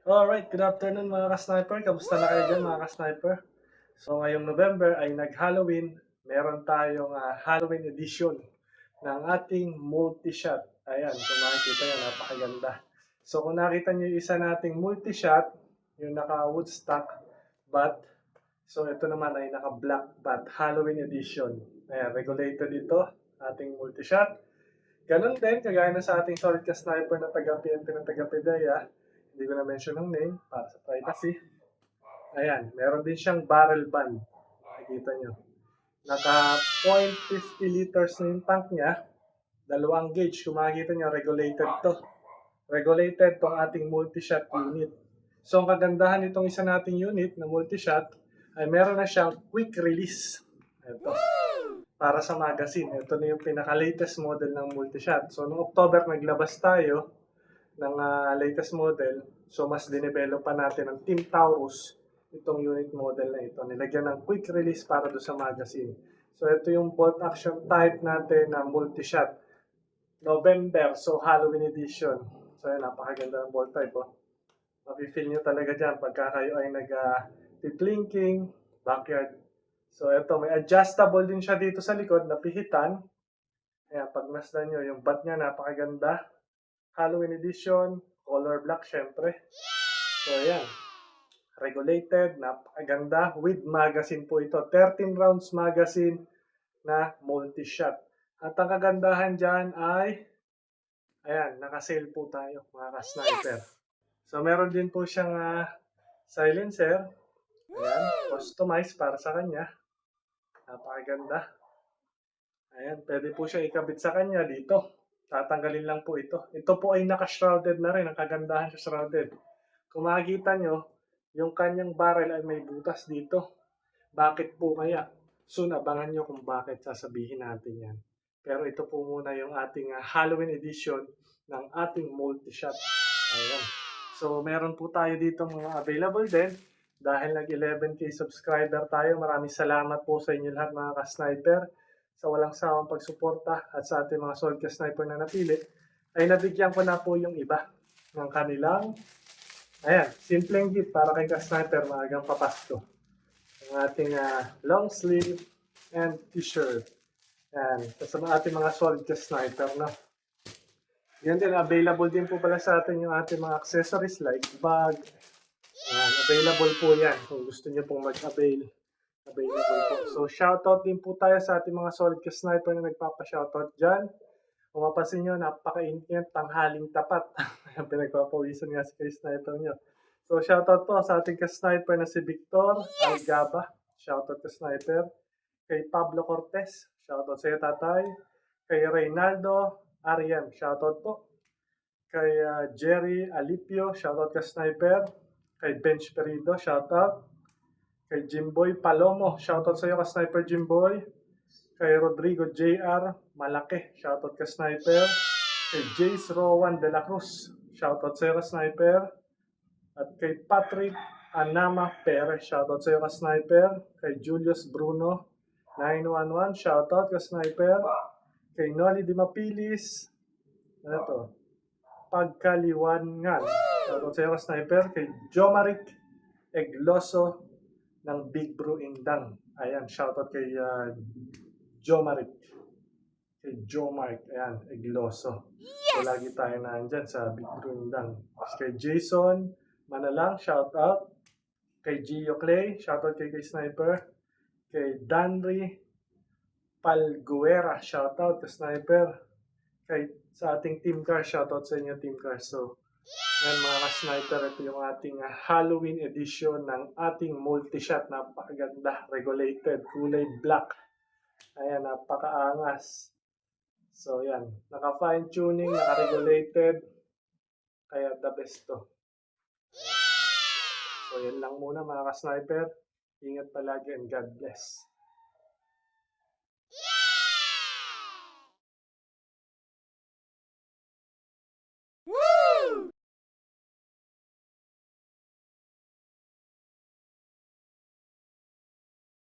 Alright, good afternoon mga ka-sniper. Kamusta na kayo dyan mga ka-sniper? So ngayong November ay nag-Halloween. Meron tayong Halloween edition ng ating multi-shot. Ayan, kung makikita nyo, napakaganda. So kung nakita nyo yung isa nating multi-shot, yung naka-Woodstock bat. So ito naman ay naka-black bat, Halloween edition. Ayan, regulated ito, ating multi-shot. Ganon din, kagaya na sa ating solid ka-sniper na taga-PNP ng taga-PDEA. Hindi ko na mention ng name para sa privacy. Ayan, meron din siyang barrel band. Nakikita nyo. Naka 0.50 liters na yung tank niya. Dalawang gauge. Kung makikita nyo, regulated to. Regulated tong ating multi-shot unit. So, ang kagandahan nitong isa nating unit na multi-shot ay meron na siyang quick release. Ito. Para sa magazine. Ito na yung pinaka-latest model ng multi-shot. So, noong October, naglabas tayo ng latest model. So, mas dinevelop pa natin ng Team Taurus itong unit model na ito. Nilagyan ng quick release para do sa magazine. So, ito yung bolt action type natin na multi-shot. November, so Halloween edition. So, yan, napakaganda ng bolt type. Oh. Mapifeel nyo talaga dyan pagka kayo ay nag-plinking, backyard. So, ito, may adjustable din siya dito sa likod na pihitan. Ayan, pag nasdan nyo, yung bat niya napakaganda. Halloween edition, color black syempre. So ayan, regulated, napakaganda, with magazine po ito. 13 rounds magazine na multi-shot. At ang kagandahan dyan ay, ayan, naka-sale po tayo mga ka-sniper. So meron din po siyang silencer. Ayan, customized para sa kanya. Napakaganda. Ayan, pwede po siya ikabit sa kanya dito. Tatanggalin lang po ito. Ito po ay naka-shrouded na rin. Ang kagandahan sa shrouded. Kung makikita nyo, yung kanyang barrel ay may butas dito. Bakit po kaya? Soon, abangan nyo kung bakit sasabihin natin yan. Pero ito po muna yung ating Halloween edition ng ating multi-shot. Ayan. So, meron po tayo dito mga available din. Dahil nag-11K subscriber tayo, maraming salamat po sa inyo lahat mga ka-sniper sa walang sawang pagsuporta at sa ating mga solid ka-sniper na napili, ay nabigyan ko na po yung iba ng kanilang, ayan, simpleng gift para kay ka-sniper maagang papasko. Ang ating long sleeve and t-shirt. Ayan, sa ating mga solid ka-sniper na. Yan din, available din po pala sa atin yung ating mga accessories like bag. Ayan, available po yan kung gusto nyo pong mag-avail. Available po. So, shoutout din po tayo sa ating mga solid ka-sniper na nagpapa-shoutout dyan. Kung mapasin nyo, napaka-init, tanghaling tapat. Pinagpapawisan nga si ka-sniper nyo. So, shoutout po sa ating ka-sniper na si Victor Algaba. Shoutout ka-sniper. Kay Pablo Cortez. Shoutout sa iyo, tatay. Kay Reynaldo Ariam. Shoutout po. Kay Jerry Alipio. Shoutout ka-sniper. Kay Bench Perido. Shoutout. Kay Jimboy Palomo, shoutout sa iyo ka-sniper Jimboy. Kay Rodrigo JR Malaki, shoutout ka-sniper. Kay Jace Rowan De La Cruz, shoutout sa iyo ka-sniper. At kay Patrick Anama Perez, shoutout sa iyo ka-sniper. Kay Julius Bruno 911, shoutout ka-sniper. Kay Noli Di Mapilis, ano to? Pagkaliwangan, shoutout sa iyo ka-sniper. Kay Jomaric Egloso ng Big Bro Indang. Ayan, shoutout kay Jomaric. Kay Jomark, ayan, Egloso. So, lagi tayo nandyan sa Big Bro Indang. Kay Jason Manalang, shoutout. Kay Gio Clay, shoutout kay Sniper. Kay Danry Palguera, shoutout kay Sniper. Kay sa ating team car, shoutout sa inyo team car. So, ayan mga ka-sniper, ito yung ating Halloween edition ng ating multi-shot. Napakaganda, regulated, kulay black. Ayan, napakaangas. So, yan. Naka-fine tuning, naka-regulated. Kaya the best to. So, yan lang muna mga ka-sniper. Ingat palagi and God bless.